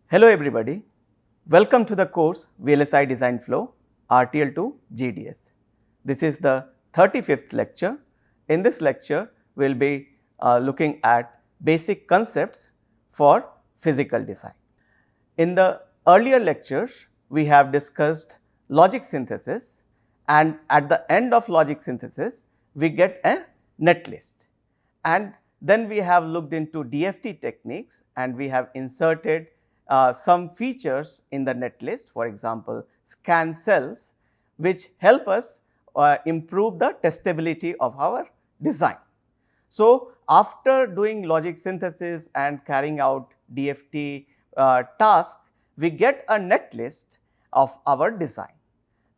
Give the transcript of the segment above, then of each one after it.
Hello everybody, welcome to the course VLSI Design Flow RTL to GDS. This is the 35th lecture. In this lecture, we will be looking at basic concepts for physical design. In the earlier lectures, we have discussed logic synthesis, and at the end of logic synthesis, we get a netlist. And then we have looked into DFT techniques and we have inserted some features in the netlist, for example, scan cells, which help us improve the testability of our design. So, after doing logic synthesis and carrying out DFT task, we get a netlist of our design.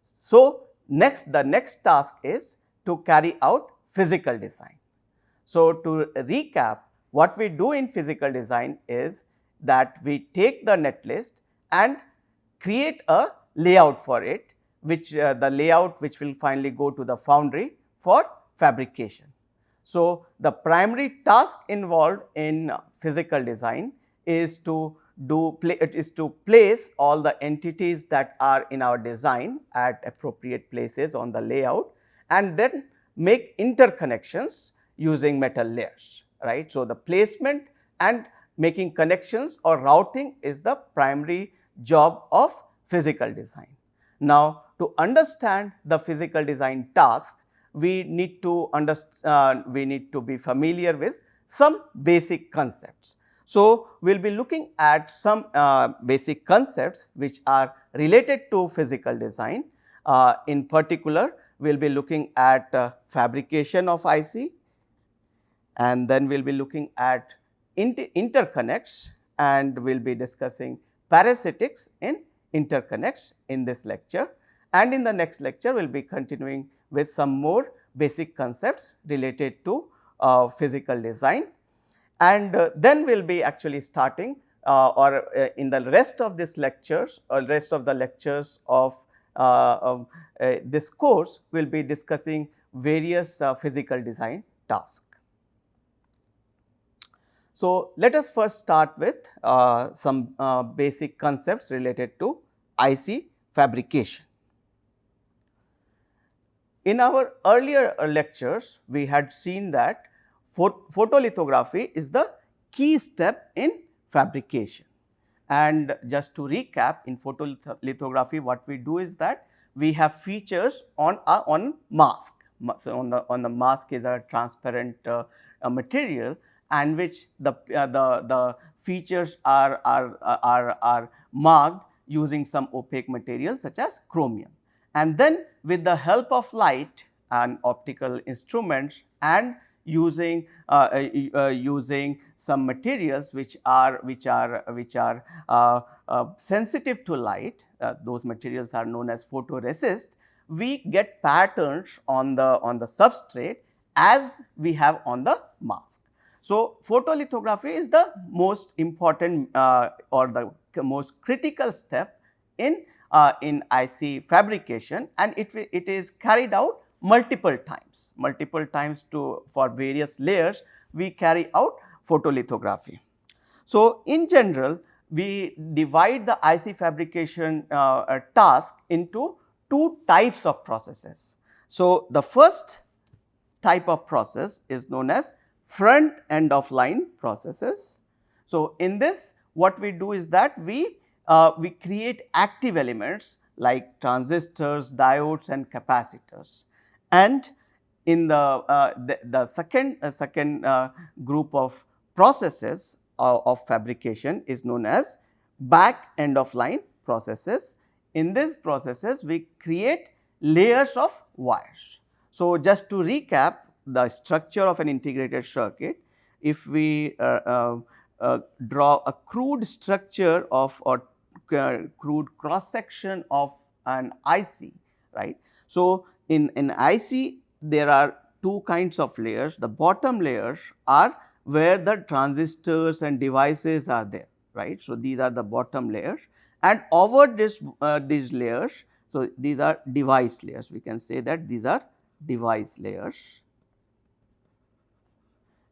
So, the next task is to carry out physical design. So, to recap, what we do in physical design is that we take the netlist and create a layout for it, which the layout which will finally go to the foundry for fabrication. So, the primary task involved in physical design is to place all the entities that are in our design at appropriate places on the layout and then make interconnections using metal layers, right. So, the placement and making connections or routing is the primary job of physical design. Now, to understand the physical design task, we need to be familiar with some basic concepts. So, we will be looking at some basic concepts which are related to physical design. In particular, we will be looking at fabrication of IC, and then we will be looking at interconnects, and we will be discussing parasitics in interconnects in this lecture. And in the next lecture, we will be continuing with some more basic concepts related to physical design. And then we will be actually starting in the rest of this lectures or rest of the lectures of this course, we will be discussing various physical design tasks. So, let us first start with some basic concepts related to IC fabrication. In our earlier lectures, we had seen that photolithography is the key step in fabrication. And just to recap, in photolithography, what we do is that we have features on mask. So, on the mask is a transparent material, and which the features are marked using some opaque material such as chromium. And then with the help of light and optical instruments and using some materials which are sensitive to light, those materials are known as photoresist, we get patterns on the substrate as we have on the mask. So, photolithography is the most important or the most critical step in IC fabrication, and it is carried out multiple times for various layers we carry out photolithography. So, in general, we divide the IC fabrication task into two types of processes. So, the first type of process is known as front end of line processes. So, in this, what we do is that we create active elements like transistors, diodes and capacitors. And in the second group of processes of fabrication is known as back end of line processes. In these processes, we create layers of wires. So, just to recap the structure of an integrated circuit, if we draw a crude structure of or crude cross section of an IC, right. So, in IC there are two kinds of layers. The bottom layers are where the transistors and devices are there, right. So, these are the bottom layers, and over these layers, so these are device layers, we can say that these are device layers.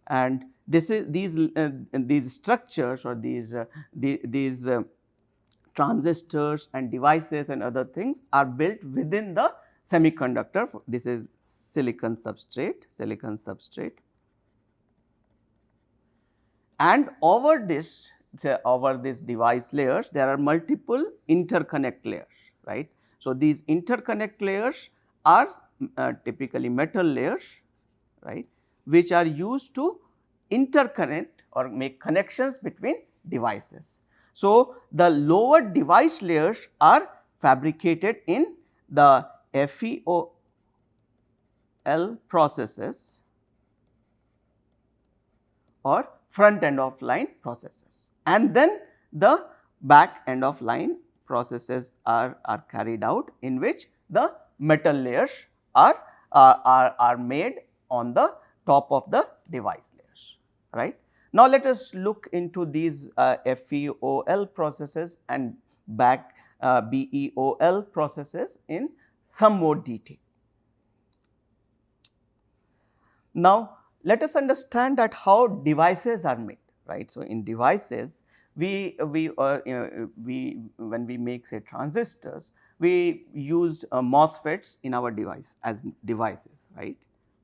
And this is these structures or these transistors and devices and other things are built within the semiconductor. This is silicon substrate, and over this device layers there are multiple interconnect layers, right. So, these interconnect layers are typically metal layers, right, which are used to interconnect or make connections between devices. So, the lower device layers are fabricated in the FEOL processes or front end of line processes, and then the back end of line processes are carried out, in which the metal layers are made on the top of the device layers, right. Now, let us look into these FEOL processes and back BEOL processes in some more detail. Now, let us understand that how devices are made, right. So, in devices when we make say transistors, we used MOSFETs in our device as devices, right,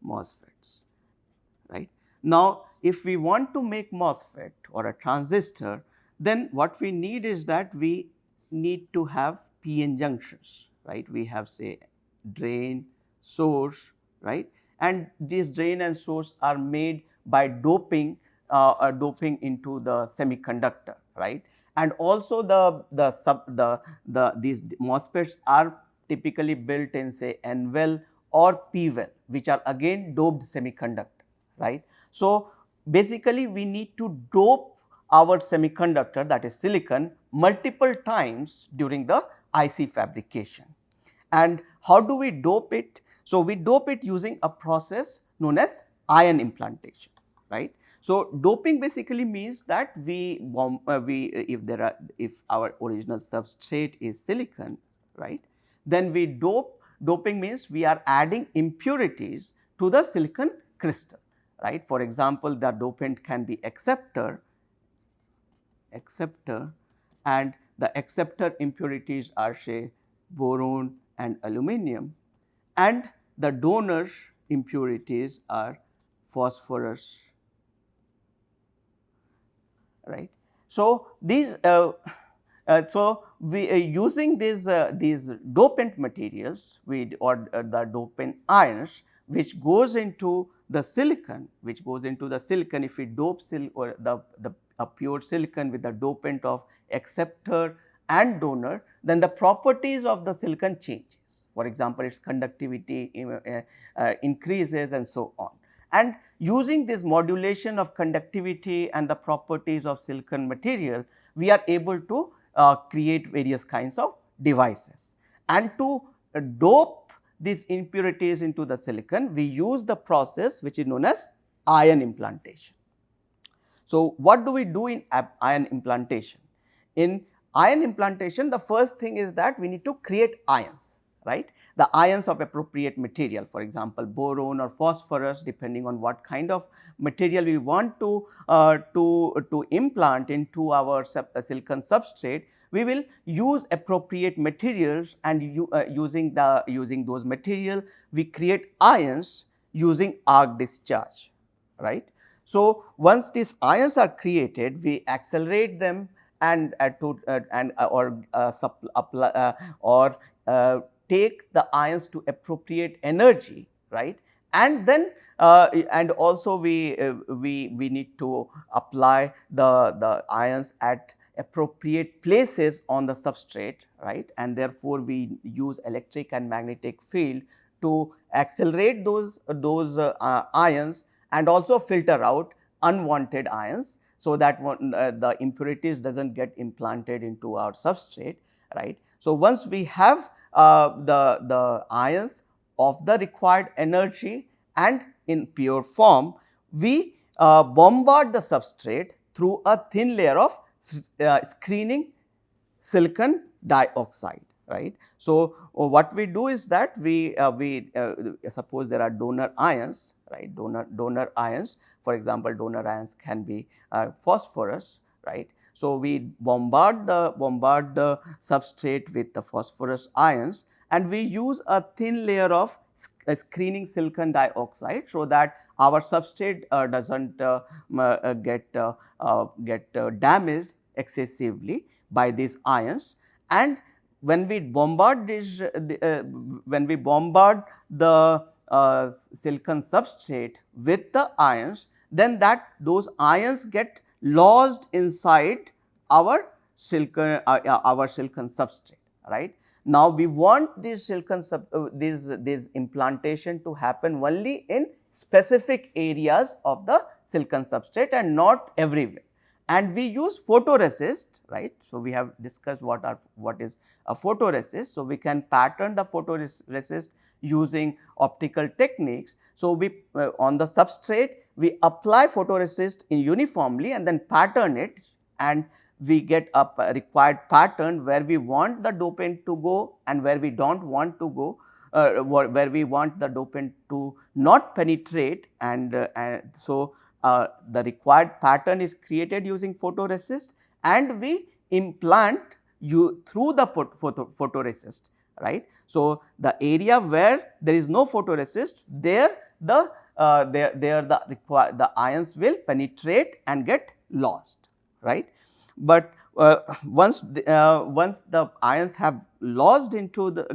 MOSFETs, right. Now, if we want to make MOSFET or a transistor, then what we need is that we need to have PN junctions, right. We have say drain, source, right, and these drain and source are made by doping into the semiconductor, right. And also these MOSFETs are typically built in say NVEL or PVEL, which are again doped semiconductor, right. So, basically we need to dope our semiconductor, that is silicon, multiple times during the IC fabrication. And how do we dope it? So, we dope it using a process known as ion implantation, right. So, doping basically means that if our original substrate is silicon, right, then we doping means we are adding impurities to the silicon crystal, right. For example, the dopant can be acceptor, and the acceptor impurities are say boron and aluminum, and the donor impurities are phosphorus, right. So, these using these dopant materials the dopant ions which goes into the silicon, if we dope a pure silicon with the dopant of acceptor and donor, then the properties of the silicon changes. For example, its conductivity increases and so on. And using this modulation of conductivity and the properties of silicon material, we are able to create various kinds of devices. And to dope these impurities into the silicon, we use the process which is known as ion implantation. So, what do we do in ion implantation? In ion implantation, the first thing is that we need to create ions, right. The ions of appropriate material, for example, boron or phosphorus, depending on what kind of material we want to implant into our silicon substrate, we will use appropriate materials, and using those material, we create ions using arc discharge, right. So, once these ions are created, we accelerate them and take the ions to appropriate energy, right. And then and also we need to apply the ions at appropriate places on the substrate, right, and therefore we use electric and magnetic field to accelerate those ions and also filter out unwanted ions, so that the impurities does not get implanted into our substrate, right. So, once we have the ions of the required energy and in pure form, we bombard the substrate through a thin layer of screening silicon dioxide, right. So, what we do is that we suppose there are donor ions, right, donor ions, for example, donor ions can be phosphorus, right. So, we bombard the substrate with the phosphorus ions, and we use a thin layer of screening silicon dioxide, so that our substrate does not get damaged excessively by these ions. And when we bombard the silicon substrate with the ions, then those ions get lodged inside our silicon substrate, right. Now, we want this this implantation to happen only in specific areas of the silicon substrate and not everywhere, and we use photoresist, right. So, we have discussed what is a photoresist. So, we can pattern the photoresist using optical techniques. So, we on the substrate we apply photoresist uniformly and then pattern it, and we get a required pattern where we want the dopant to go and where we do not want to go, where we want the dopant to not penetrate, and so the required pattern is created using photoresist, and we implant through the photoresist, right. So, the area where there is no photoresist, there the ions will penetrate and get lost, right. But once the ions have lodged into the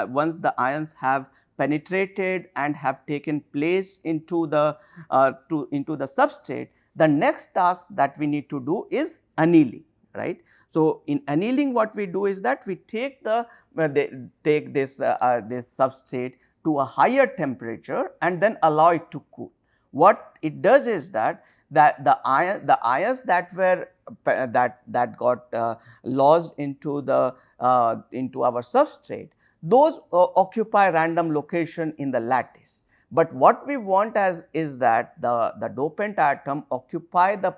once the ions have penetrated and have taken place into the substrate, the next task that we need to do is annealing, right. So, in annealing, what we do is that we take this substrate to a higher temperature and then allow it to cool. What it does is that the ions that were that got lodged into our substrate, those occupy random location in the lattice. But what we want is that the dopant atom occupy the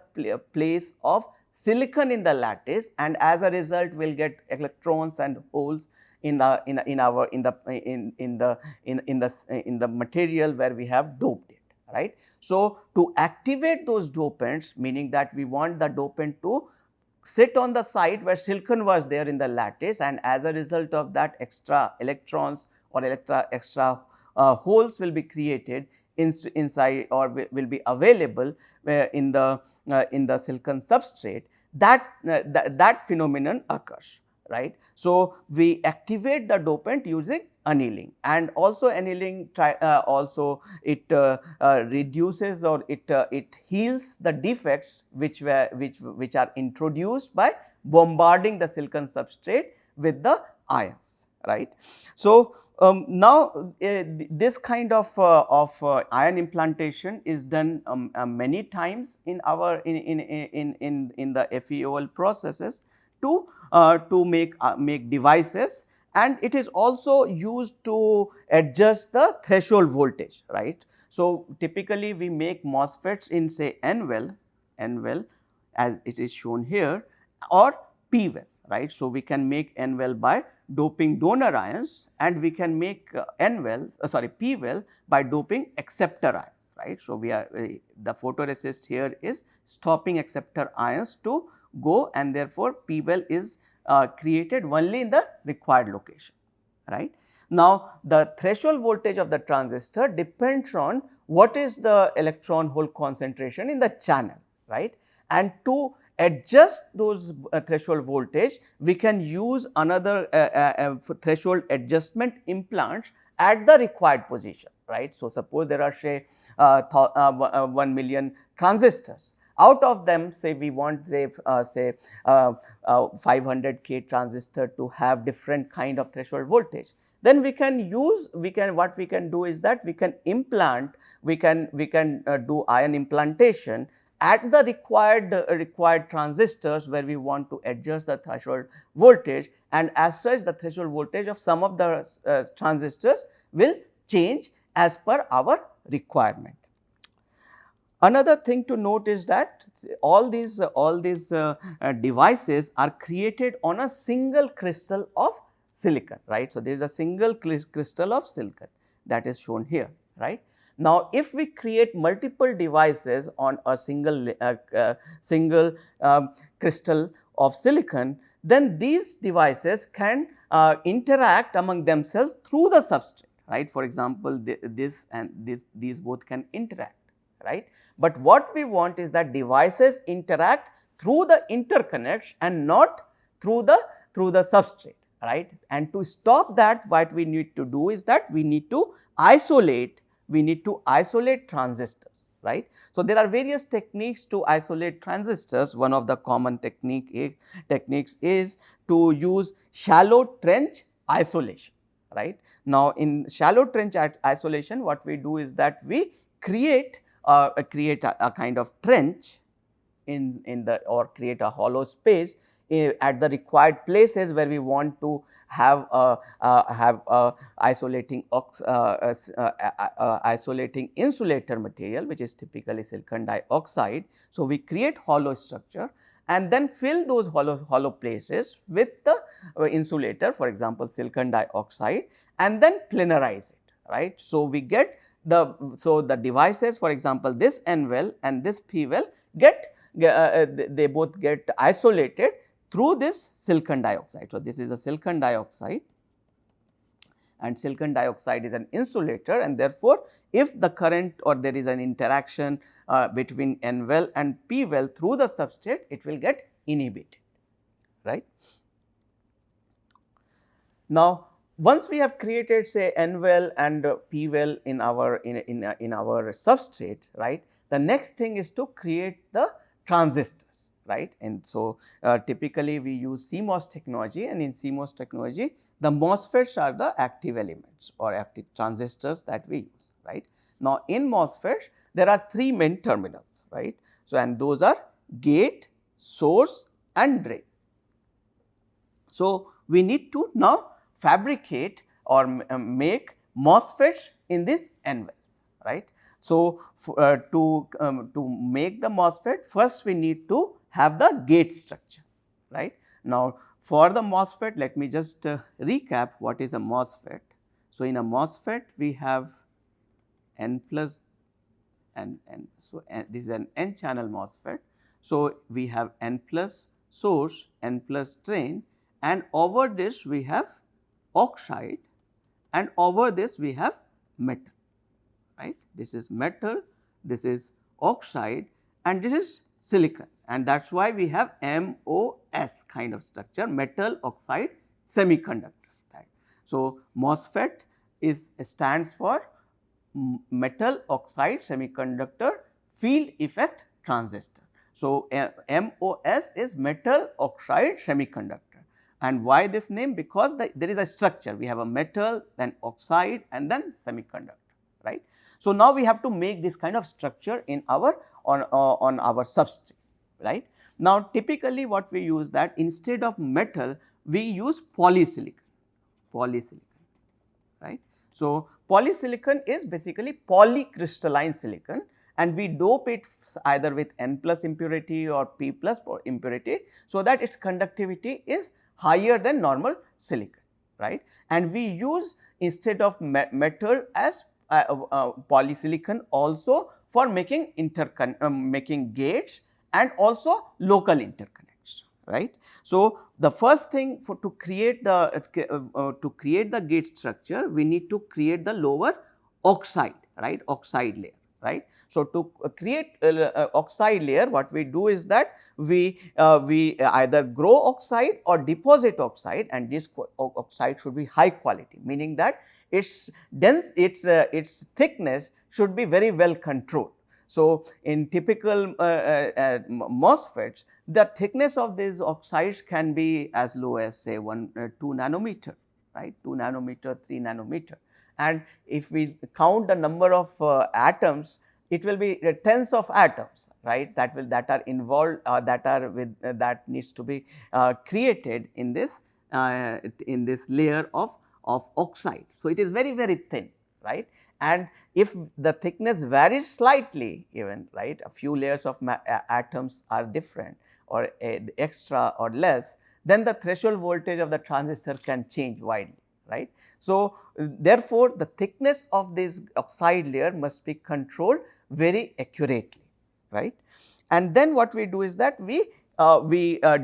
place of silicon in the lattice, and as a result we will get electrons and holes in the material where we have doped it, right. So, to activate those dopants, meaning that we want the dopant to sit on the site where silicon was there in the lattice, and as a result of that, extra electrons or extra holes will be created inside or will be available in the silicon substrate. That phenomenon occurs, right. So, we activate the dopant using annealing, and also annealing also it reduces or it heals the defects which are introduced by bombarding the silicon substrate with the ions, right. So, now this kind of ion implantation is done many times in the FEOL processes to make devices, and it is also used to adjust the threshold voltage, right. So, typically we make MOSFETs in, say, N-well as it is shown here, or P-well, right. So, we can make N-well by doping donor ions, and we can make P-well by doping acceptor ions, right. So, we are the photoresist here is stopping acceptor ions to go, and therefore, P-well is created only in the required location, right. Now, the threshold voltage of the transistor depends on what is the electron hole concentration in the channel, right. And to adjust those threshold voltage, we can use another threshold adjustment implants at the required position, right. So, suppose there are, say, 1 million transistors. Out of them, say, we want 500K transistor to have different kind of threshold voltage. Then we can what we can do is that we can implant, we can do ion implantation at the required transistors where we want to adjust the threshold voltage, and as such the threshold voltage of some of the transistors will change as per our requirement. Another thing to note is that all these devices are created on a single crystal of silicon, right. So, there is a single crystal of silicon that is shown here, right. Now, if we create multiple devices on a single crystal of silicon, then these devices can interact among themselves through the substrate, right. For example, this and these both can interact, right. But what we want is that devices interact through the interconnects and not through the substrate, right. And to stop that, what we need to do is that we need to isolate transistors, right. So, there are various techniques to isolate transistors. One of the common techniques is to use shallow trench isolation, right. Now, in shallow trench isolation, what we do is that we create a kind of trench in the, or create a hollow space at the required places where we want to have isolating isolating insulator material, which is typically silicon dioxide. So, we create hollow structure and then fill those hollow places with the insulator, for example, silicon dioxide, and then planarize it, right. So, we get the devices, for example, this N-well and this P-well get they both get isolated through this silicon dioxide. So, this is a silicon dioxide, and silicon dioxide is an insulator, and therefore, if the current or there is an interaction between N-well and P-well through the substrate, it will get inhibited, right. Now, once we have created, say, N-well and P-well in our substrate, right, the next thing is to create the transistors, right. And so, typically we use CMOS technology, and in CMOS technology the MOSFETs are the active elements or active transistors that we use, right. Now, in MOSFETs there are three main terminals, right. So, and those are gate, source and drain. So, we need to now fabricate or make MOSFETs in these N-wells, right. So, to make the MOSFET, first we need to have the gate structure, right. Now, for the MOSFET, let me just recap what is a MOSFET. So, in a MOSFET we have N plus N. So, this is an N channel MOSFET. So, we have N plus source, N plus drain, and over this we have oxide, and over this we have metal, right. This is metal, this is oxide, and this is silicon, and that is why we have MOS kind of structure, metal oxide semiconductor, right. So, MOSFET stands for metal oxide semiconductor field effect transistor. So, MOS is metal oxide semiconductor. And why this name? Because there is a structure, we have a metal, then oxide, and then semiconductor, right. So, now we have to make this kind of structure in our on our substrate, right. Now, typically what we use, that instead of metal we use polysilicon, right. So, polysilicon is basically polycrystalline silicon, and we dope it either with N plus impurity or P plus impurity, so that its conductivity is higher than normal silicon, right. And we use, instead of metal, as polysilicon also for making making gates and also local interconnects, right. So, the first thing to create the gate structure, we need to create the lower oxide, right, oxide layer, right. So, to create oxide layer, what we do is that we either grow oxide or deposit oxide, and this oxide should be high quality, meaning that its thickness should be very well controlled. So, in typical MOSFETs, the thickness of these oxides can be as low as, say, 2 nanometer, right, 2 nanometer, 3 nanometer. And if we count the number of atoms, it will be tens of atoms, right, that are involved, that needs to be created in this layer of oxide. So, it is very thin, right. And if the thickness varies slightly, even, right, a few layers of atoms are different, or extra or less, then the threshold voltage of the transistor can change widely, right. So, therefore, the thickness of this oxide layer must be controlled very accurately, right. And then what we do is that we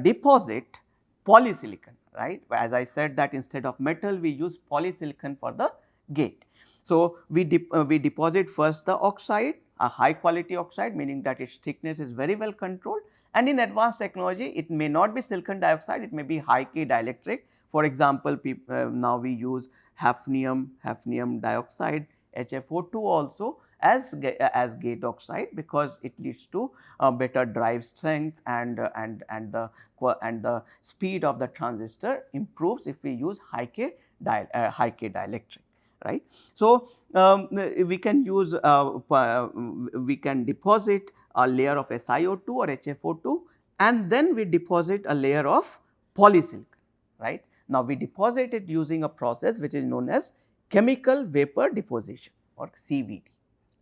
deposit polysilicon, right. As I said that instead of metal we use polysilicon for the gate. So, we deposit first the oxide, a high quality oxide, meaning that its thickness is very well controlled, and in advanced technology it may not be silicon dioxide, it may be high K dielectric. For example, now we use hafnium dioxide HFO2 also as gate oxide, because it leads to better drive strength, and the speed of the transistor improves if we use high K dielectric, right. So, we can use we can deposit a layer of SiO2 or HFO2, and then we deposit a layer of polysilicon, right. Now, we deposit it using a process which is known as chemical vapor deposition or CVD,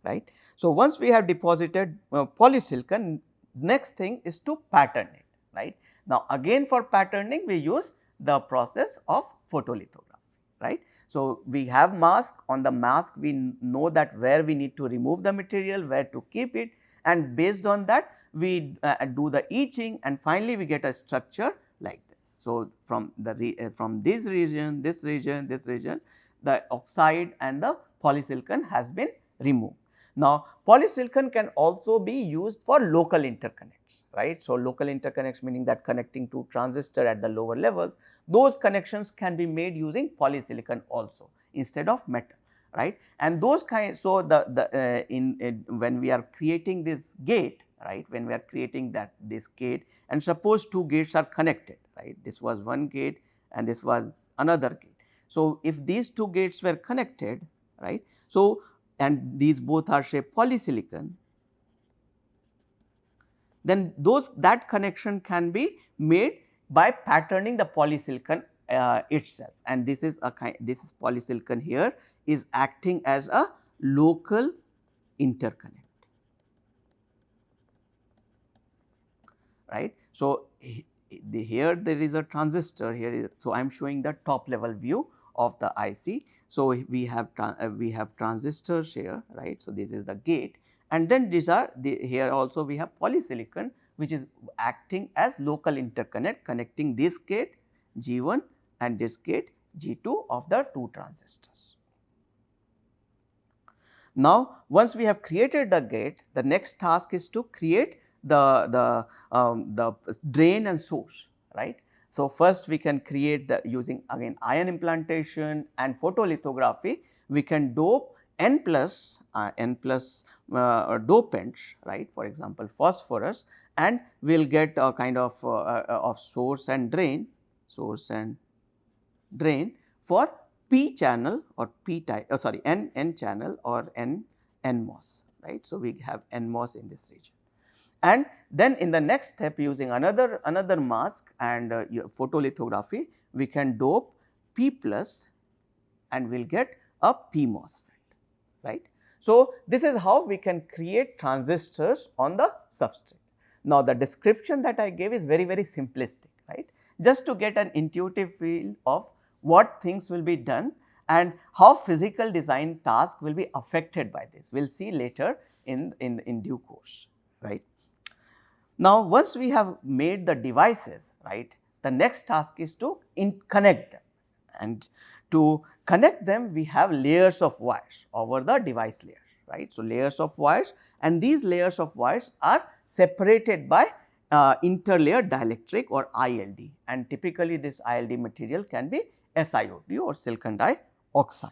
right. So, once we have deposited polysilicon, next thing is to pattern it, right. Now, again for patterning we use the process of photolithography, right. So, we have mask, on the mask we know that where we need to remove the material, where to keep it, and based on that we do the etching, and finally we get a structure like this. So, from this region, this region, this region, the oxide and the polysilicon has been removed. Now, polysilicon can also be used for local interconnects, right. So, local interconnects meaning that connecting to transistor at the lower levels, those connections can be made using polysilicon also instead of metal, right. And those kind, so when we are creating this gate, right, when we are creating this gate, and suppose two gates are connected, right, this was one gate and this was another gate. So, if these two gates were connected, right, so and these both are shaped polysilicon, then that connection can be made by patterning the polysilicon itself, and this is polysilicon here is acting as a local interconnect, right. So, here there is a transistor here so I am showing the top level view of the IC. So, we have transistors here, right. So, this is the gate, and then these are here also we have polysilicon which is acting as local interconnect connecting this gate G1 and this gate G2 of the two transistors. Now, once we have created the gate, the next task is to create the drain and source, right. So, first we can create using again ion implantation and photolithography, we can dope N plus dopants, right, for example phosphorus, and we will get a kind of source and drain for P channel or P type N channel or NMOS, right. So, we have NMOS in this region. And then in the next step using another mask and photolithography, we can dope P plus and we will get a P MOSFET, right. So, this is how we can create transistors on the substrate. Now, the description that I gave is very simplistic, right, just to get an intuitive feel of what things will be done and how physical design task will be affected by this. We will see later in due course, right. Now, once we have made the devices, right, the next task is to connect them, and to connect them we have layers of wires over the device layers, right. So, layers of wires, and these layers of wires are separated by interlayer dielectric or ILD, and typically this ILD material can be SiO2 or silicon dioxide.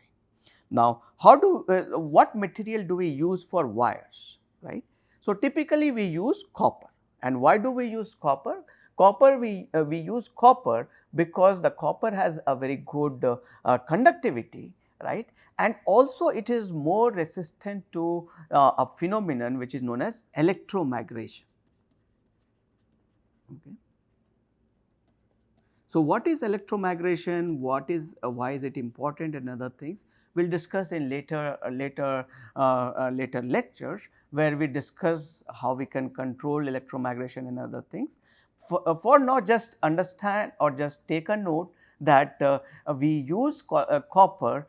Now, what material do we use for wires, right? So, typically we use copper. And why do we use copper? We use copper because the copper has a very good conductivity, right, and also it is more resistant to a phenomenon which is known as electromigration. Okay. So, what is electromigration, why is it important, and other things we will discuss in later lectures, where we discuss how we can control electromigration and other things. For now, just understand or just take a note that we use copper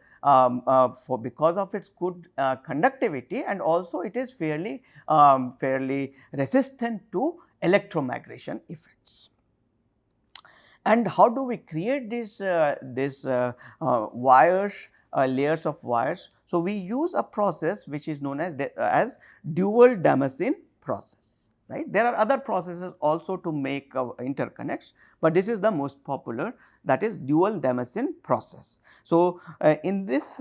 for because of its good conductivity, and also it is fairly resistant to electromigration effects. And how do we create these wires, layers of wires? So, we use a process which is known as dual Damascene process, right. There are other processes also to make interconnects, but this is the most popular, that is dual Damascene process. So, in this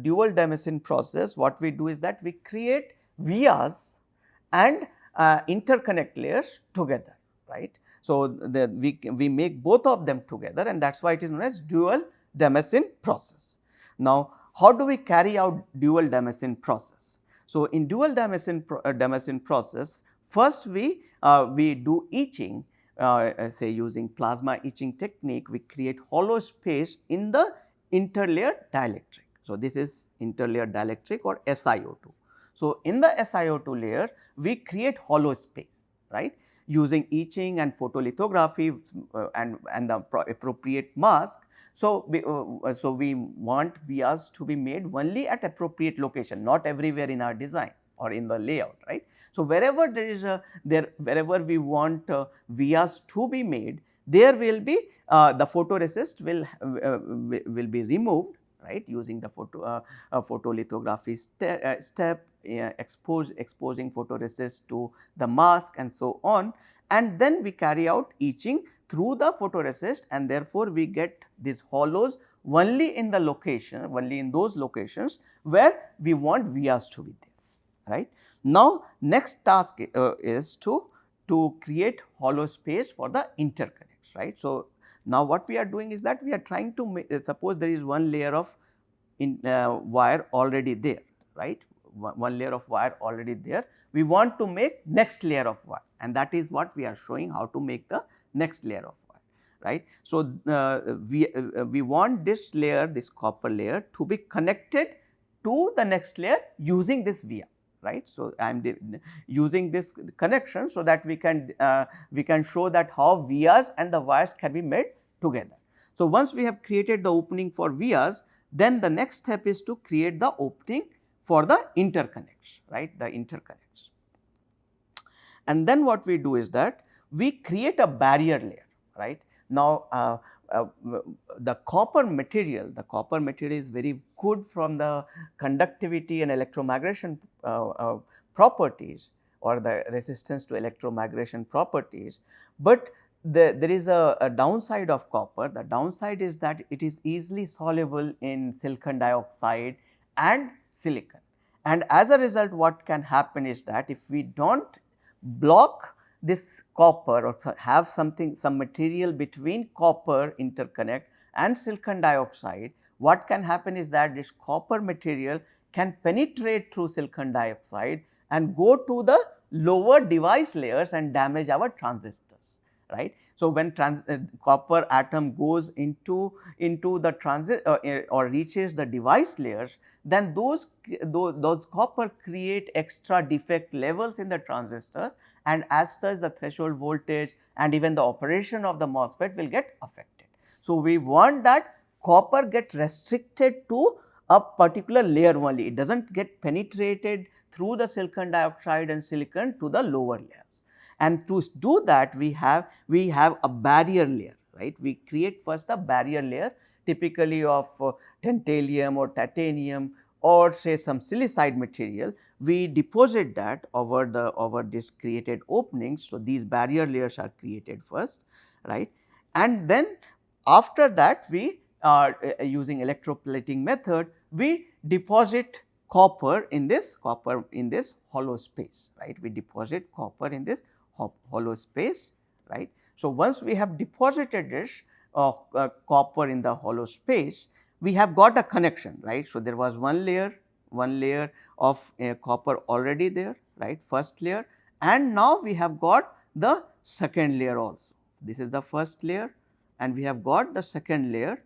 dual Damascene process, what we do is that we create vias and interconnect layers together, right. So, we make both of them together, and that is why it is known as dual Damascene process. Now, how do we carry out dual Damascene process? So, in dual Damascene process, first we do etching, say using plasma etching technique, we create hollow space in the interlayer dielectric. So, this is interlayer dielectric or SiO2. So, in the SiO2 layer, we create hollow space, right, using etching and photolithography and the appropriate mask. So, we want vias to be made only at appropriate location, not everywhere in our design or in the layout, right. So, wherever there is wherever we want vias to be made, there will be the photoresist will be removed, right, using the photolithography step, exposing photoresist to the mask and so on, and then we carry out etching through the photoresist, and therefore, we get these hollows only in the location, only in those locations where we want vias to be there, right. Now, next task is to create hollow space for the interconnects, right. So, now what we are doing is that we are trying to make, suppose there is one layer of wire already there, right, one layer of wire already there, we want to make next layer of wire, and that is what we are showing, how to make the next layer of wire, right. So, we want this layer, this copper layer, to be connected to the next layer using this via, right. So, I am using this connection so that we can show that how vias and the wires can be made together. So, once we have created the opening for vias, then the next step is to create the opening for the interconnects, right, the interconnects. And then what we do is that we create a barrier layer, right. Now, the copper material is very good from the conductivity and electromigration properties, or the resistance to electromigration properties, but there is a downside of copper. The downside is that it is easily soluble in silicon dioxide and silicon, and as a result what can happen is that if we do not block this copper or have some material between copper interconnect and silicon dioxide, what can happen is that this copper material can penetrate through silicon dioxide and go to the lower device layers and damage our transistors, right. So, when copper atom goes into the transistor or reaches the device layers, then those copper create extra defect levels in the transistors, and as such the threshold voltage and even the operation of the MOSFET will get affected. So, we want that copper get restricted to a particular layer only, it does not get penetrated through the silicon dioxide and silicon to the lower layers. And to do that, we have a barrier layer, right. We create first a barrier layer typically of tantalum or titanium or say some silicide material. We deposit that over this created openings. So, these barrier layers are created first, right, and then after that we using electroplating method, we deposit copper in this hollow space, right. We deposit copper in this hollow space, right. So, once we have deposited this copper in the hollow space, we have got a connection, right. So, there was one layer of copper already there, right, first layer, and now we have got the second layer also. This is the first layer and we have got the second layer,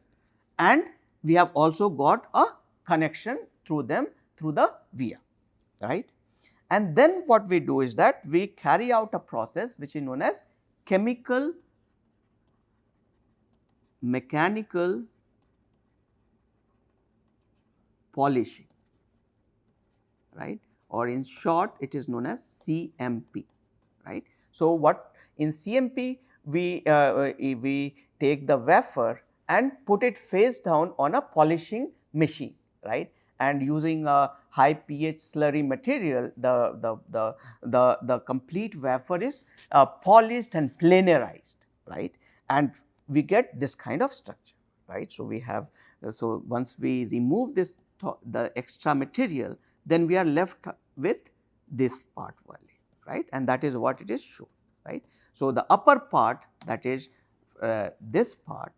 and we have also got a connection through them through the via, right. And then what we do is that we carry out a process which is known as chemical mechanical polishing, right, or in short it is known as CMP, right. So, what in CMP we take the wafer and put it face down on a polishing machine, right, and using a high pH slurry material, the complete wafer is polished and planarized, right, and we get this kind of structure, right. So, we have so once we remove this the extra material, then we are left with this part only, right, and that is what it is shown, right. So, the upper part, that is this part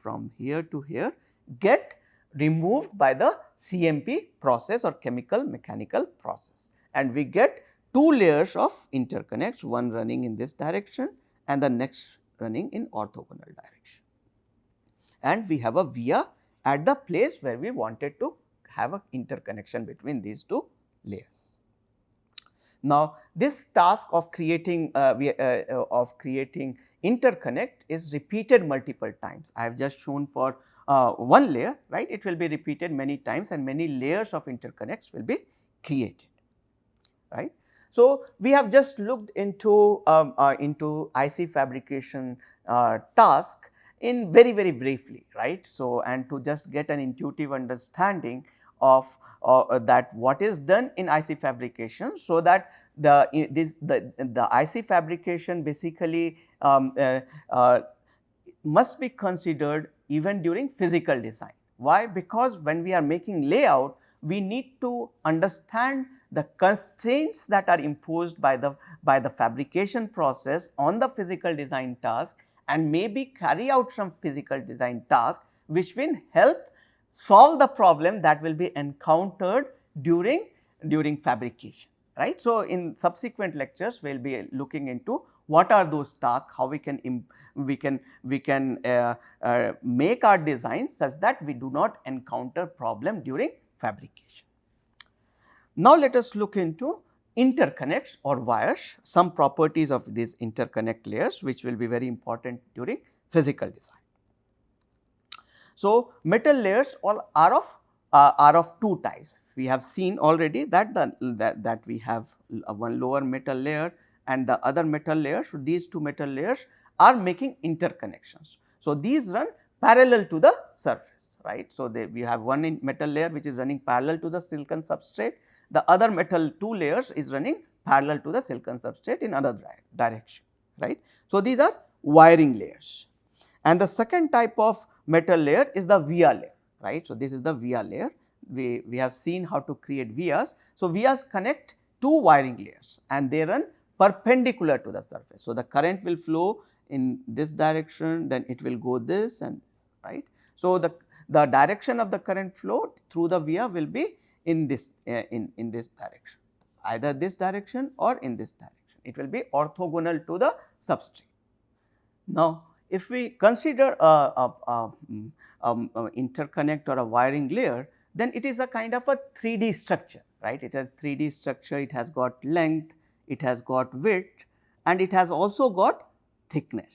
from here to here, get removed by the CMP process or chemical mechanical process, and we get two layers of interconnects, one running in this direction and the next running in orthogonal direction, and we have a via at the place where we wanted to have an interconnection between these two layers. Now, this task of creating interconnect is repeated multiple times. I have just shown for one layer, right. It will be repeated many times and many layers of interconnects will be created, right. So, we have just looked into IC fabrication task in very briefly, right. So, and to just get an intuitive understanding of that what is done in IC fabrication, so that the IC fabrication basically must be considered even during physical design. Why? Because when we are making layout, we need to understand the constraints that are imposed by the fabrication process on the physical design task, and maybe carry out some physical design task which will help solve the problem that will be encountered during fabrication, right. So, in subsequent lectures we will be looking into what are those tasks, how we can make our design such that we do not encounter problem during fabrication. Now, let us look into interconnects or wires, some properties of these interconnect layers which will be very important during physical design. So, metal layers all are of two types. We have seen already that that we have one lower metal layer and the other metal layer. So, these two metal layers are making interconnections. So, these run parallel to the surface, right. So, we have one metal layer which is running parallel to the silicon substrate, the other metal two layers is running parallel to the silicon substrate in another direction, right. So, these are wiring layers. And the second type of metal layer is the via layer, right. So, this is the via layer. We have seen how to create vias. So, vias connect two wiring layers and they run perpendicular to the surface. So, the current will flow in this direction, then it will go this and this, right. So, the direction of the current flow through the via will be in this direction, either this direction or in this direction. It will be orthogonal to the substrate. Now, if we consider interconnect or a wiring layer, then it is a kind of a 3D structure, right. It has 3D structure, it has got length, it has got width and it has also got thickness,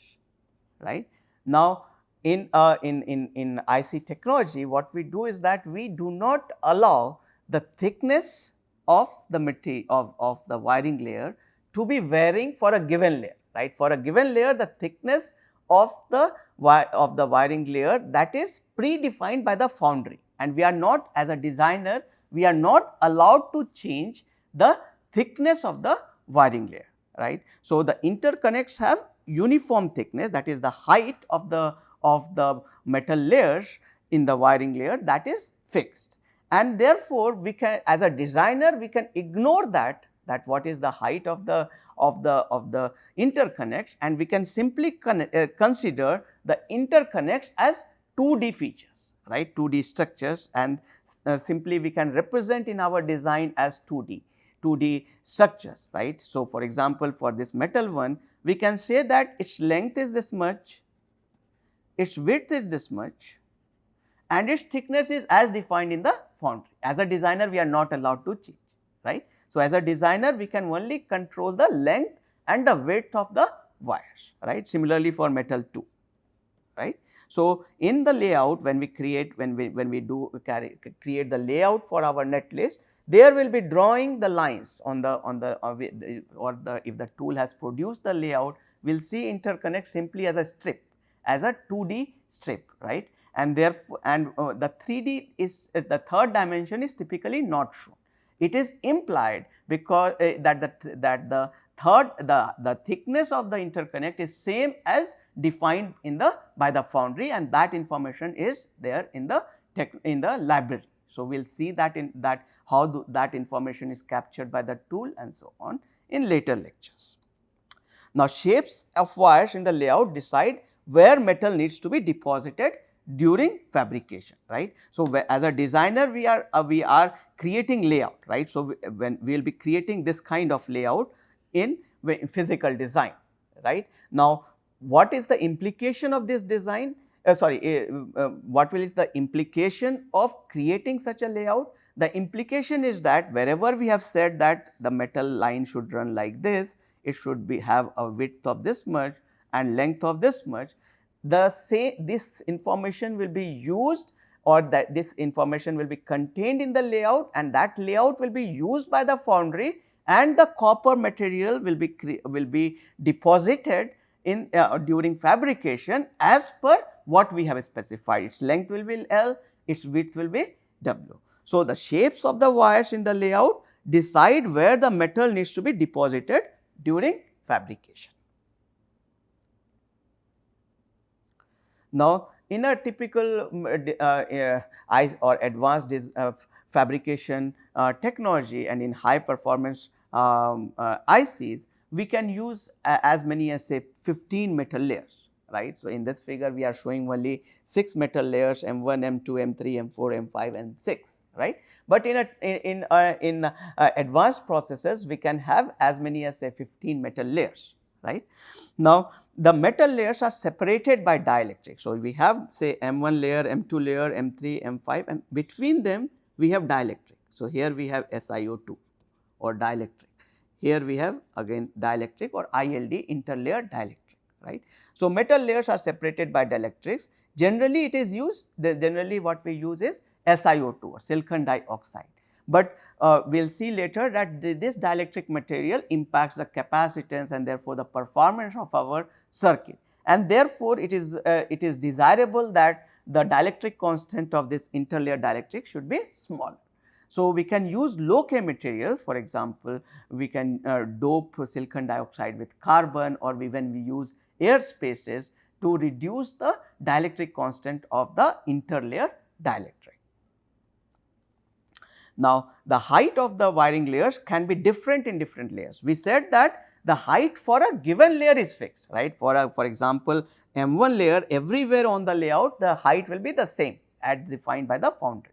right. Now, in IC technology, what we do is that we do not allow the thickness of the material of the wiring layer to be varying for a given layer, right. For a given layer, the thickness of the wiring layer, that is predefined by the foundry, and we are not, as a designer, we are not allowed to change the thickness of the wiring layer, right. So, the interconnects have uniform thickness, that is the height of the metal layers in the wiring layer, that is fixed, and therefore, we can, as a designer, we can ignore that what is the height of the interconnects, and we can simply consider the interconnects as 2D features, right, 2D structures, and simply we can represent in our design as 2D structures, right. So, for example, for this metal one, we can say that its length is this much, its width is this much and its thickness is as defined in the foundry. As a designer, we are not allowed to change, right. So, as a designer, we can only control the length and the width of the wires, right. Similarly, for metal 2, right. So, in the layout when we create create the layout for our net list, there will be drawing the lines on the if the tool has produced the layout, we will see interconnect simply as a strip, as a 2D strip, right, and therefore the 3D is the third dimension is typically not shown. It is implied because that the thickness of the interconnect is same as defined in the by the foundry, and that information is there in the library. So, we will see that in that how that information is captured by the tool and so on in later lectures. Now, shapes of wires in the layout decide where metal needs to be deposited during fabrication, right. So, as a designer we are creating layout, right. So, when we will be creating this kind of layout in physical design, right. Now, what is the implication of this design? What will is the implication of creating such a layout? The implication is that wherever we have said that the metal line should run like this, it should have a width of this much and length of this much, this information will be used, or that this information will be contained in the layout, and that layout will be used by the foundry, and the copper material will be deposited in during fabrication as per what we have specified. Its length will be L, its width will be W. So, the shapes of the wires in the layout decide where the metal needs to be deposited during fabrication. Now, in a typical or advanced fabrication technology and in high performance ICs, we can use as many as say 15 metal layers, right. So, in this figure we are showing only 6 metal layers M1, M2, M3, M4, M5 and 6, right. But in advanced processes we can have as many as say 15 metal layers, right. Now, the metal layers are separated by dielectric. So, we have say M1 layer, M2 layer, M3, M5 and between them we have dielectric. So, here we have SiO2 or dielectric, here we have again dielectric or ILD, interlayer dielectric, right. So, metal layers are separated by dielectrics. Generally it is used, generally what we use is SiO2 or silicon dioxide, but we will see later that this dielectric material impacts the capacitance and therefore, the performance of our circuit, and therefore, it is desirable that the dielectric constant of this interlayer dielectric should be small. So, we can use low K material, for example, we can dope silicon dioxide with carbon, or when we use air spaces to reduce the dielectric constant of the interlayer dielectric. Now, the height of the wiring layers can be different in different layers. We said that the height for a given layer is fixed, right. For example, M1 layer, everywhere on the layout the height will be the same as defined by the foundry.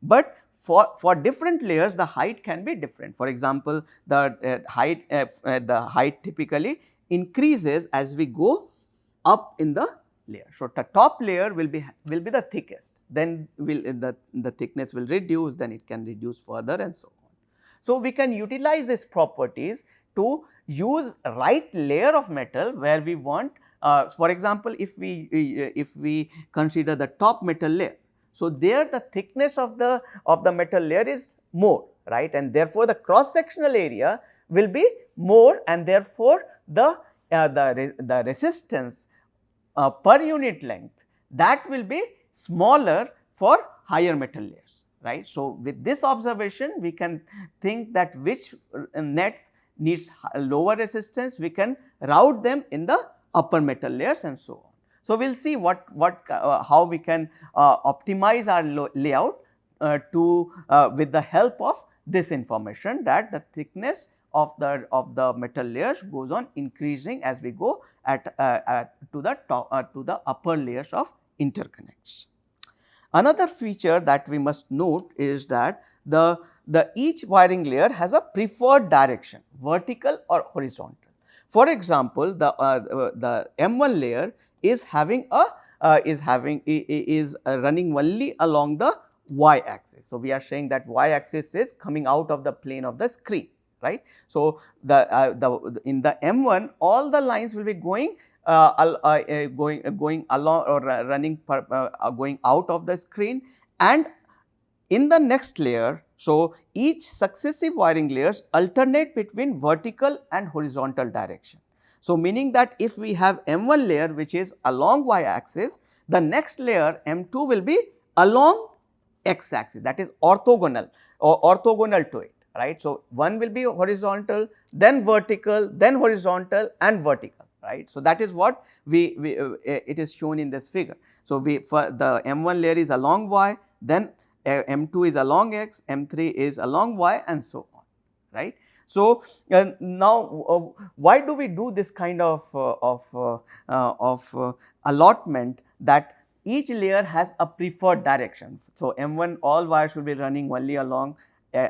But for different layers the height can be different. For example, the height typically increases as we go up in the layer. So, the top layer will be the thickest, then the thickness will reduce, then it can reduce further and so on. So, we can utilize these properties to use right layer of metal where we want, for example, if we consider the top metal layer. So, there the thickness of the metal layer is more, right, and therefore, the cross sectional area will be more, and therefore, the resistance per unit length, that will be smaller for higher metal layers, right. So, with this observation we can think that which nets needs lower resistance, we can route them in the upper metal layers and so on. So, we will see how we can optimize our layout with the help of this information, that the thickness of the metal layers goes on increasing as we go to the upper layers of interconnects. Another feature that we must note is that each wiring layer has a preferred direction, vertical or horizontal. For example, the M1 layer is running only along the y axis. So, we are saying that y axis is coming out of the plane of the screen, right. So, in the M1 all the lines will be going going along or running going out of the screen, and in the next layer. So, each successive wiring layers alternate between vertical and horizontal direction. So, meaning that if we have M1 layer which is along y axis, the next layer M2 will be along x axis, that is orthogonal or orthogonal to it, right. So, one will be horizontal, then vertical, then horizontal and vertical, right. So, that is what it is shown in this figure. So, for the M1 layer is along y, then M2 is along x, M3 is along y and so on, right. So, now why do we do this kind of allotment, that each layer has a preferred direction. So, M1 all wires will be running only along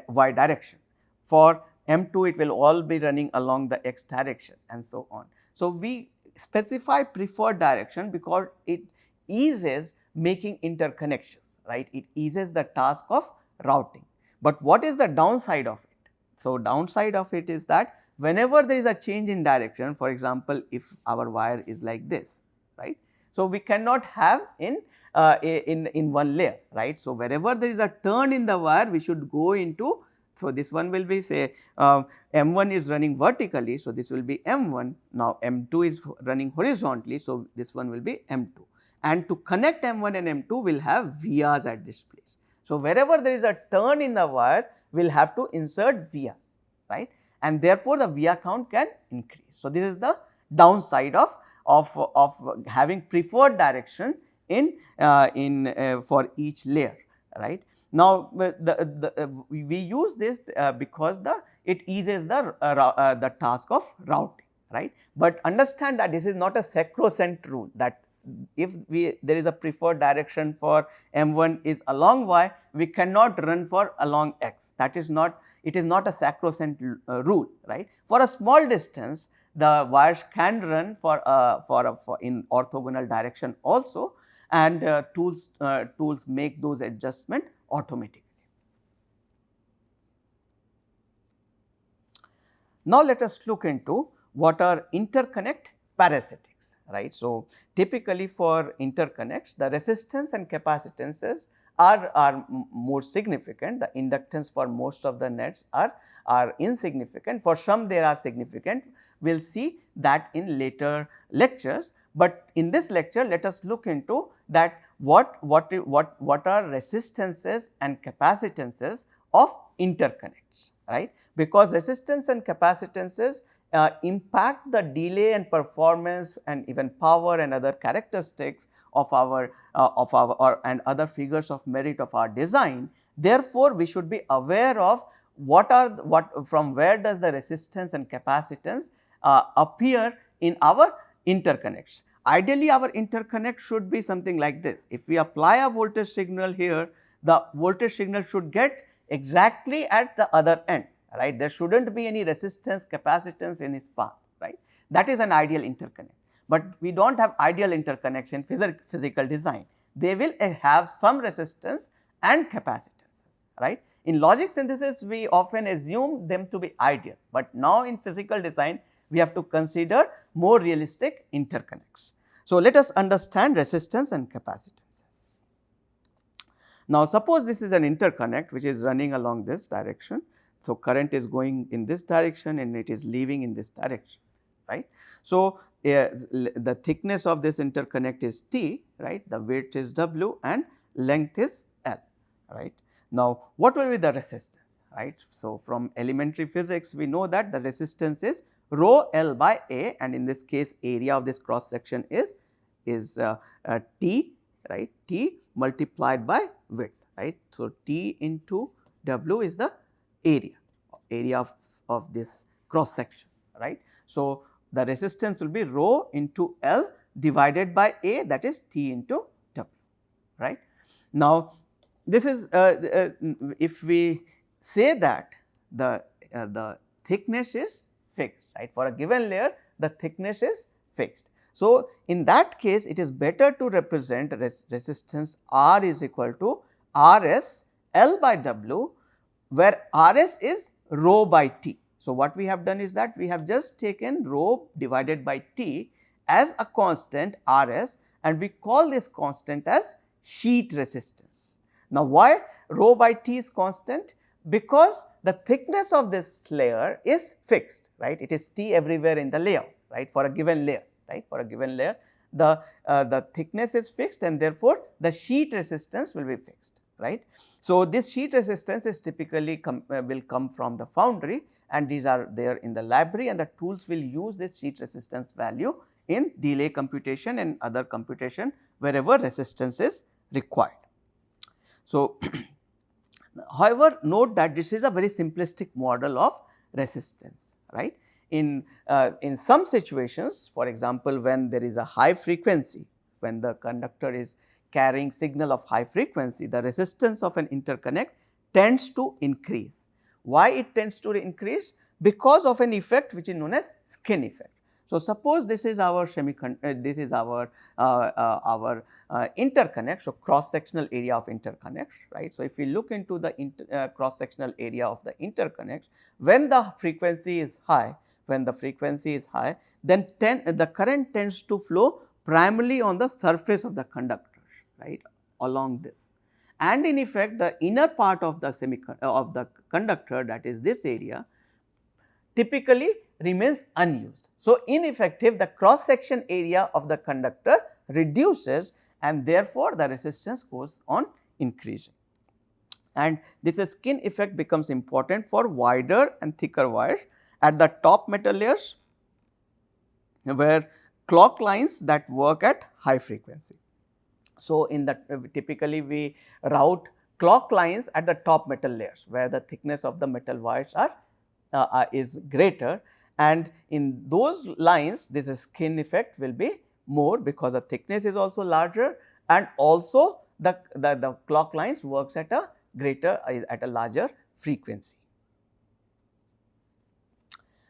y direction, for M2 it will all be running along the x direction and so on. So, we specify preferred direction because it eases making interconnections, right, it eases the task of routing. But what is the downside of it? So, downside of it is that whenever there is a change in direction, for example, if our wire is like this, right. So, we cannot have in one layer, right. So, wherever there is a turn in the wire, we should go into. So, this one will be say M1 is running vertically. So, this will be M1. Now, M2 is running horizontally. So, this one will be M2, and to connect M1 and M2 we will have vias at this place. So, wherever there is a turn in the wire, we will have to insert vias, right, and therefore, the via count can increase. So, this is the downside of having preferred direction in for each layer, right. Now, we use this because it eases the task of routing, right. But understand that this is not a sacrosanct rule, that if there is a preferred direction for M1 is along y, we cannot run for along x. That is not, it is not a sacrosanct rule, right. For a small distance, the wires can run for in orthogonal direction also, and tools make those adjustments automatically. Now, let us look into what are interconnect parasitics, right. So, typically for interconnects, the resistance and capacitances are more significant. The inductance for most of the nets are insignificant. For some they are significant. We will see that in later lectures, but in this lecture let us look into that what are resistances and capacitances of interconnects, right. Because resistance and capacitances impact the delay and performance and even power and other characteristics of our and other figures of merit of our design. Therefore, we should be aware of from where does the resistance and capacitance appear in our interconnects. Ideally, our interconnect should be something like this. If we apply a voltage signal here, the voltage signal should get exactly at the other end, right. There should not be any resistance capacitance in its path, right. That is an ideal interconnect, but we do not have ideal interconnects in physical design. They will have some resistance and capacitances, right. In logic synthesis, we often assume them to be ideal, but now in physical design, we have to consider more realistic interconnects. So, let us understand resistance and capacitances. Now, suppose this is an interconnect which is running along this direction. So, current is going in this direction and it is leaving in this direction, right. So, the thickness of this interconnect is T, right, the width is W and length is L, right. Now, what will be the resistance, right. So, from elementary physics we know that the resistance is rho L by A, and in this case area of this cross section is T, right, T multiplied by width, right. So, T into W is the area of this cross section, right. So, the resistance will be rho into L divided by A, that is T into W, right. Now, this is if we say that the thickness is fixed, right, for a given layer the thickness is fixed. So, in that case it is better to represent resistance R is equal to Rs L by W, where Rs is rho by T. So, what we have done is that we have just taken rho divided by T as a constant Rs, and we call this constant as sheet resistance. Now, why rho by T is constant? Because the thickness of this layer is fixed, right. It is T everywhere in the layout, right, for a given layer, right. For a given layer, the thickness is fixed, and therefore, the sheet resistance will be fixed, right. So, this sheet resistance is typically will come from the foundry, and these are there in the library, and the tools will use this sheet resistance value in delay computation and other computation wherever resistance is required. So, however, note that this is a very simplistic model of resistance, right. In some situations, for example, when there is a high frequency, when the conductor is carrying signal of high frequency, the resistance of an interconnect tends to increase. Why it tends to increase? Because of an effect which is known as skin effect. So, suppose this is our this is our interconnect. So, cross sectional area of interconnect, right. So, if we look into the cross sectional area of the interconnect, when the frequency is high, then the current tends to flow primarily on the surface of the conductors, right, along this. And in effect, the inner part of the conductor, that is this area, typically remains unused. So, ineffective, the cross section area of the conductor reduces, and therefore, the resistance goes on increasing. And this skin effect becomes important for wider and thicker wires at the top metal layers, where clock lines that work at high frequency. So, in the typically we route clock lines at the top metal layers, where the thickness of the metal wires is greater, and in those lines this skin effect will be more, because the thickness is also larger, and also the clock lines works at a larger frequency.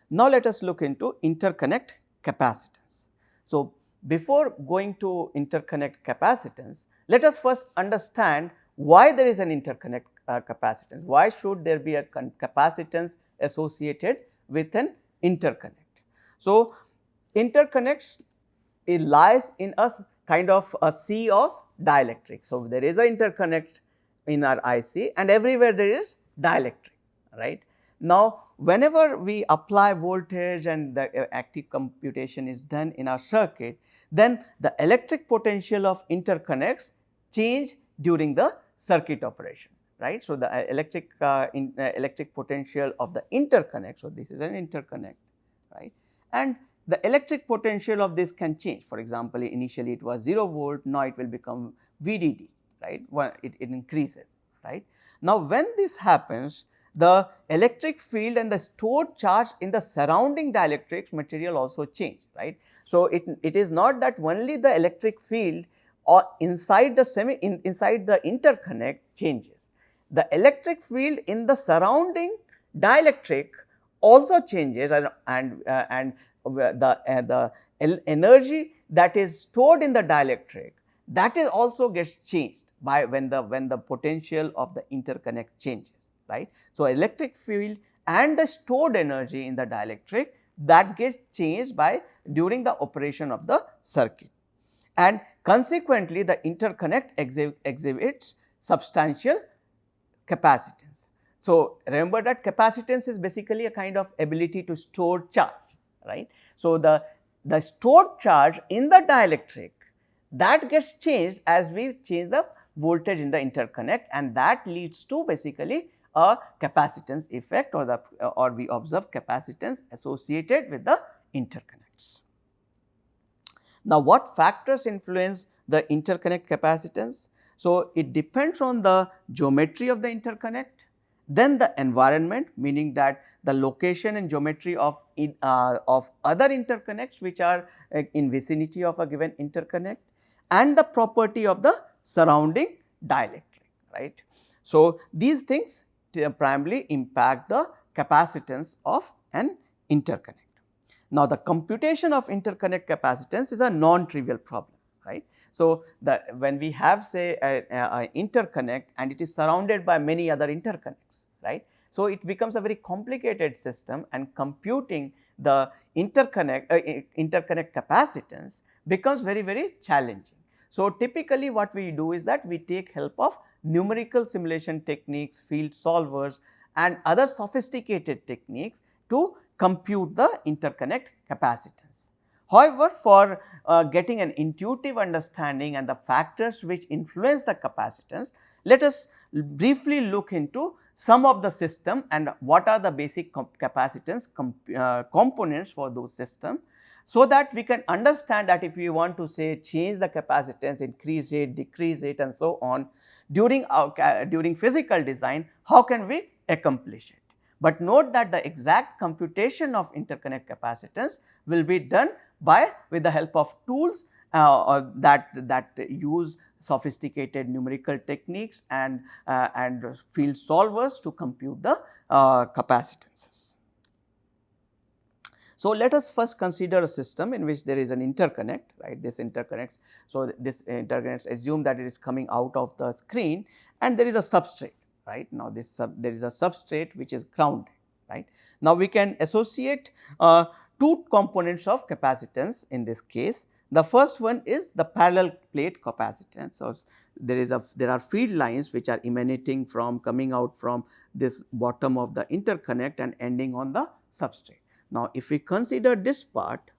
Now, let us look into interconnect capacitance. So, before going to interconnect capacitance, let us first understand why there is an interconnect capacitance. Why should there be a capacitance associated with an interconnect? So, interconnects, it lies in a kind of a sea of dielectric. So, there is an interconnect in our IC, and everywhere there is dielectric, right. Now, whenever we apply voltage and the active computation is done in our circuit, then the electric potential of interconnects change during the circuit operation, right. So, the electric potential of the interconnect, so this is an interconnect, right, and the electric potential of this can change. For example, initially it was 0 volt, now it will become VDD, right, it increases, right. Now, when this happens, the electric field and the stored charge in the surrounding dielectric material also change, right. So, it is not that only the electric field or inside the inside the interconnect changes. The electric field in the surrounding dielectric also changes, and the energy that is stored in the dielectric, that is also gets changed by when the potential of the interconnect changes, right. So, electric field and the stored energy in the dielectric, that gets changed by during the operation of the circuit, and consequently the interconnect exhibits substantial capacitance. So, remember that capacitance is basically a kind of ability to store charge, right. So, the stored charge in the dielectric, that gets changed as we change the voltage in the interconnect, and that leads to basically a capacitance effect, or we observe capacitance associated with the interconnects. Now, what factors influence the interconnect capacitance? So, it depends on the geometry of the interconnect, then the environment, meaning that the location and geometry of other interconnects which are in vicinity of a given interconnect, and the property of the surrounding dielectric, right. So, these things primarily impact the capacitance of an interconnect. Now, the computation of interconnect capacitance is a non-trivial problem, right. So, when we have say a interconnect and it is surrounded by many other interconnects, right. So, it becomes a very complicated system, and computing the interconnect capacitance becomes very challenging. So, typically what we do is that we take help of numerical simulation techniques, field solvers and other sophisticated techniques to compute the interconnect capacitance. However, for getting an intuitive understanding and the factors which influence the capacitance, let us briefly look into some of the system and what are the basic capacitance components for those systems, so that we can understand that if we want to say change the capacitance, increase it, decrease it and so on during physical design, how can we accomplish it. But note that the exact computation of interconnect capacitance will be done with the help of tools that use sophisticated numerical techniques and field solvers to compute the capacitances. So, let us first consider a system in which there is an interconnect, right, this interconnects. So, this interconnects assume that it is coming out of the screen and there is a substrate, right. Now, there is a substrate which is grounded, right. Now, we can associate two components of capacitance in this case. The first one is the parallel plate capacitance. So, there are field lines which are emanating from coming out from this bottom of the interconnect and ending on the substrate. Now, if we consider this part,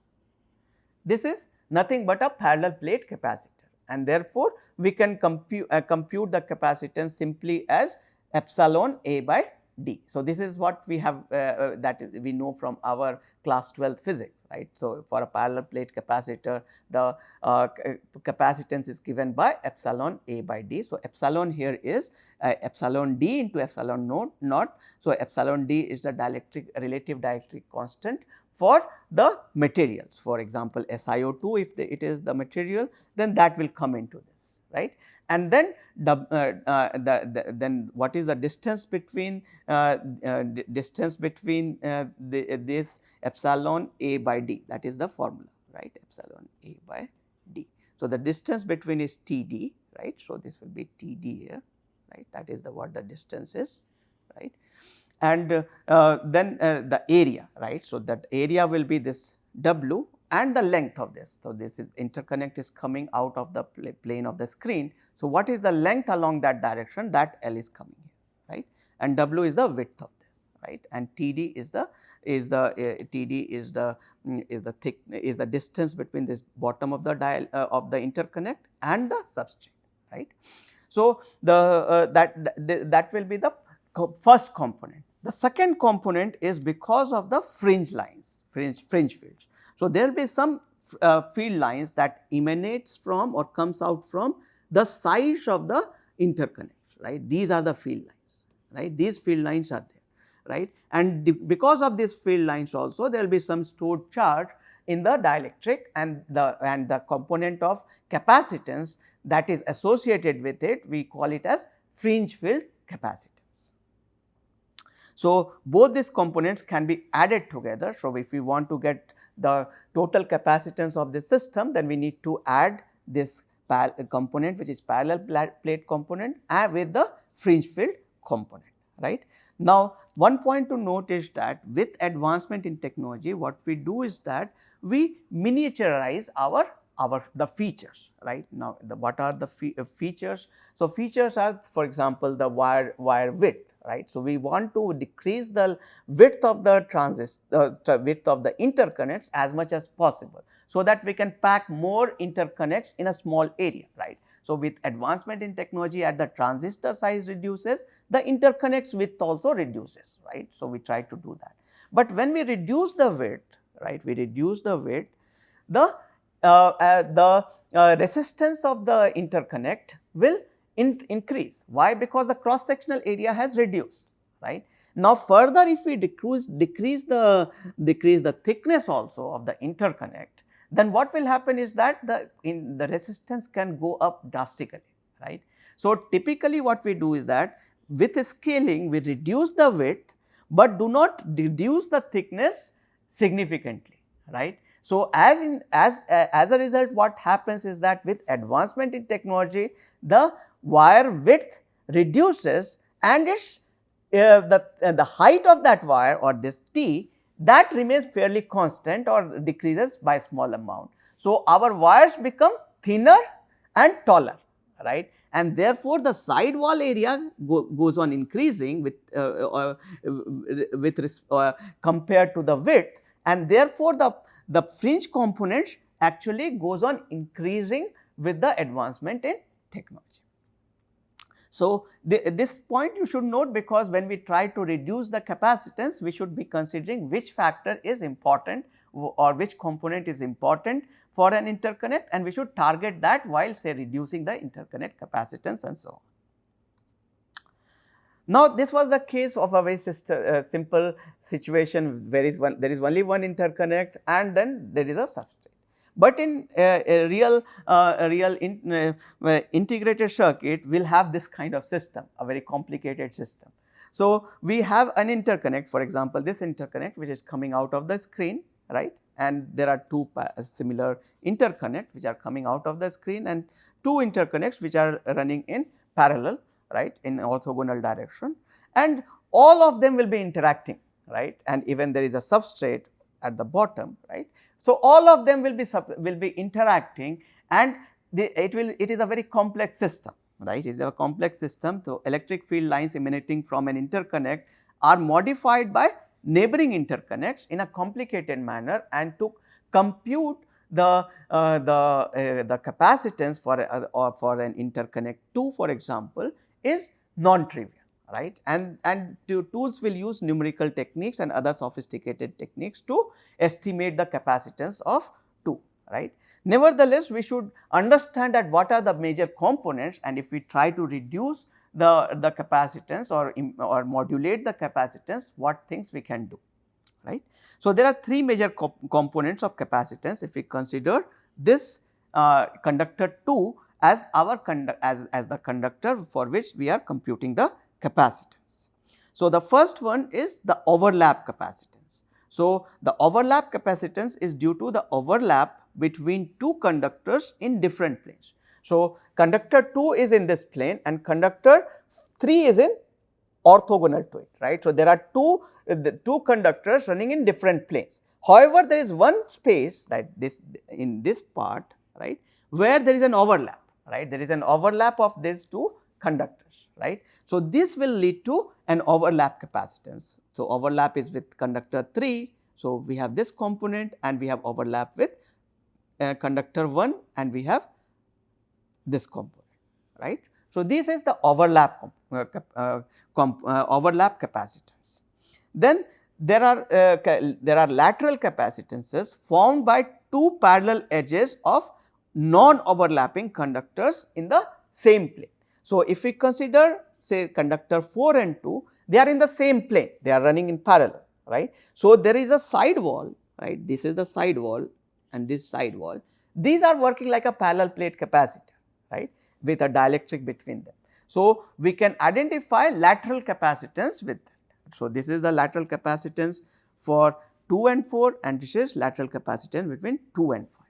this is nothing but a parallel plate capacitor and therefore, we can compute the capacitance simply as epsilon A by D. So, this is what we have that we know from our class 12 physics, right. So, for a parallel plate capacitor, the capacitance is given by epsilon A by D. So, epsilon here is epsilon D into epsilon naught. So, epsilon D is the relative dielectric constant for the materials. For example, SiO2, if it is the material, then that will come into this, right. And then then what is the distance between this epsilon A by D, that is the formula, right, epsilon A by D. So, the distance between is Td, right. So, this will be Td here, right, that is what the distance is, right. And then the area, right. So, that area will be this W and the length of this. So, this interconnect is coming out of the plane of the screen. So, what is the length along that direction? That L is coming here, right, and W is the width of this, right, and Td is the distance between this bottom of the interconnect and the substrate, right. So, that will be the first component. The second component is because of the fringe lines, fringe fields. So, there will be some field lines that emanates from or comes out from the sides of the interconnect, right. These are the field lines, right. These field lines are there, right. And because of these field lines also, there will be some stored charge in the dielectric and the component of capacitance that is associated with it, we call it as fringe field capacitance. So, both these components can be added together. So, if we want to get the total capacitance of the system, then we need to add this component which is parallel plate component with the fringe field component, right. Now, one point to note is that with advancement in technology, what we do is that we miniaturize the features, right. Now, what are the features? So, features are, for example, the wire width, right. So, we want to decrease the width of the width of the interconnects as much as possible, so that we can pack more interconnects in a small area, right. So, with advancement in technology, at the transistor size reduces, the interconnects width also reduces, right. So, we try to do that. But when we reduce the width, right, the resistance of the interconnect will increase. Why? Because the cross sectional area has reduced, right. Now, further if we decrease the thickness also of the interconnect, then what will happen is that the resistance can go up drastically, right. So, typically what we do is that with scaling we reduce the width, but do not reduce the thickness significantly, right. So, as a result, what happens is that with advancement in technology, the wire width reduces and its the height of that wire or this T that remains fairly constant or decreases by a small amount. So, our wires become thinner and taller, right, and therefore, the side wall area goes on increasing compared to the width, and therefore, the fringe components actually goes on increasing with the advancement in technology. So, this point you should note, because when we try to reduce the capacitance, we should be considering which factor is important or which component is important for an interconnect, and we should target that while say reducing the interconnect capacitance and so on. Now, this was the case of a very simple situation where there is only one interconnect and then there is a substrate. But in a real integrated circuit, we will have this kind of system, a very complicated system. So, we have an interconnect, for example, this interconnect which is coming out of the screen, right, and there are two similar interconnects which are coming out of the screen and two interconnects which are running in parallel, right, in orthogonal direction, and all of them will be interacting, right, and even there is a substrate at the bottom, right. So, all of them will be interacting, and it is a very complex system, right. It is a complex system. So, electric field lines emanating from an interconnect are modified by neighboring interconnects in a complicated manner, and to compute the capacitance for an interconnect 2, for example, is non-trivial, right, and tools will use numerical techniques and other sophisticated techniques to estimate the capacitance of 2, right. Nevertheless, we should understand that what are the major components, and if we try to reduce the capacitance or modulate the capacitance, what things we can do, right. So, there are three major components of capacitance if we consider this conductor 2 as our as the conductor for which we are computing the capacitance. So, the first one is the overlap capacitance. So, the overlap capacitance is due to the overlap between two conductors in different planes. So, conductor 2 is in this plane and conductor 3 is in orthogonal to it, right. So, there are two conductors running in different planes. However, there is one space, right, in this part, right, where there is an overlap, right, there is an overlap of these two conductors, right. So, this will lead to an overlap capacitance. So, overlap is with conductor 3. So, we have this component and we have overlap with conductor 1 and we have this component, right. So, this is the overlap overlap capacitance. Then there are lateral capacitances formed by two parallel edges of non-overlapping conductors in the same plane. So, if we consider say conductor 4 and 2, they are in the same plane, they are running in parallel, right. So, there is a side wall, right, this is the side wall and this side wall, these are working like a parallel plate capacitor, right, with a dielectric between them. So, we can identify lateral capacitance with that. So, this is the lateral capacitance for 2 and 4 and this is lateral capacitance between 2 and 5.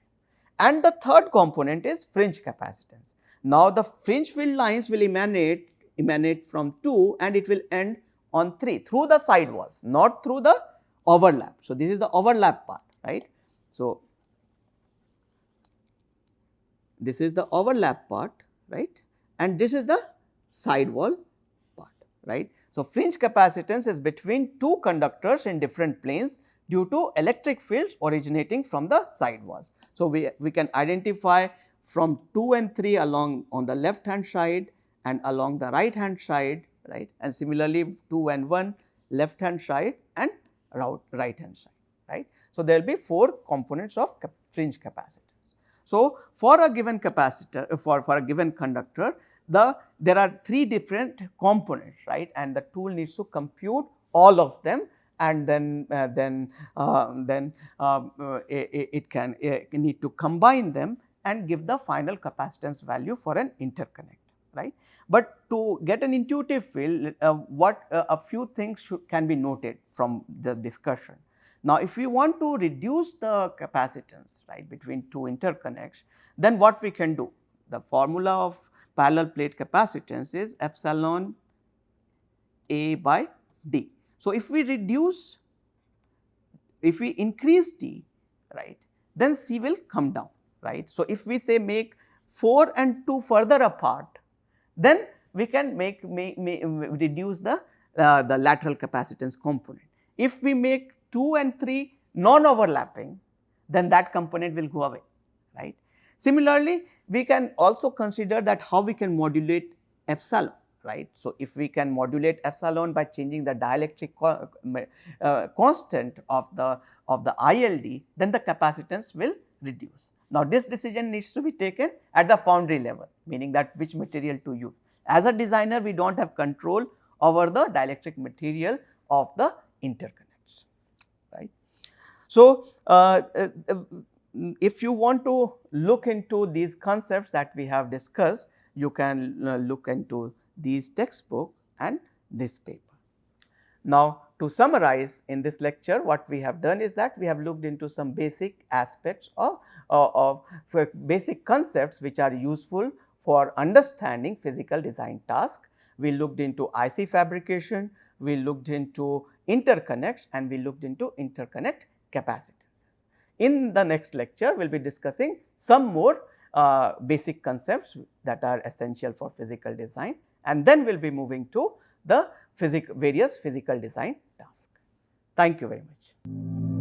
And the third component is fringe capacitance. Now, the fringe field lines will emanate from 2 and it will end on 3 through the side walls, not through the overlap. So, this is the overlap part, right. So, this is the overlap part, right, and this is the side wall part, right. So, fringe capacitance is between two conductors in different planes due to electric fields originating from the side walls. So, we can identify from 2 and 3 along on the left hand side and along the right hand side, right, and similarly 2 and 1 left hand side and right hand side, right. So, there will be 4 components of fringe capacitance. So, for a given capacitor for a given conductor, there are 3 different components, right, and the tool needs to compute all of them and then it can need to combine them and give the final capacitance value for an interconnect, right. But to get an intuitive feel, a few things can be noted from the discussion. Now, if we want to reduce the capacitance, right, between two interconnects, then what we can do? The formula of parallel plate capacitance is epsilon A by D. So, if we reduce if we increase D, right, then C will come down, right. So, if we say make 4 and 2 further apart, then we can reduce the lateral capacitance component. If we make 2 and 3 non-overlapping, then that component will go away, right. Similarly, we can also consider that how we can modulate epsilon, right. So, if we can modulate epsilon by changing the dielectric constant of the ILD, then the capacitance will reduce. Now, this decision needs to be taken at the foundry level, meaning that which material to use. As a designer, we do not have control over the dielectric material of the interconnects, right. So, if you want to look into these concepts that we have discussed, you can look into these textbook and this paper. Now, to summarize in this lecture, what we have done is that we have looked into some basic aspects of basic concepts which are useful for understanding physical design task. We looked into IC fabrication, we looked into interconnects, and we looked into interconnect capacitances. In the next lecture, we will be discussing some more basic concepts that are essential for physical design, and then we will be moving to the various physical design tasks. Thank you very much.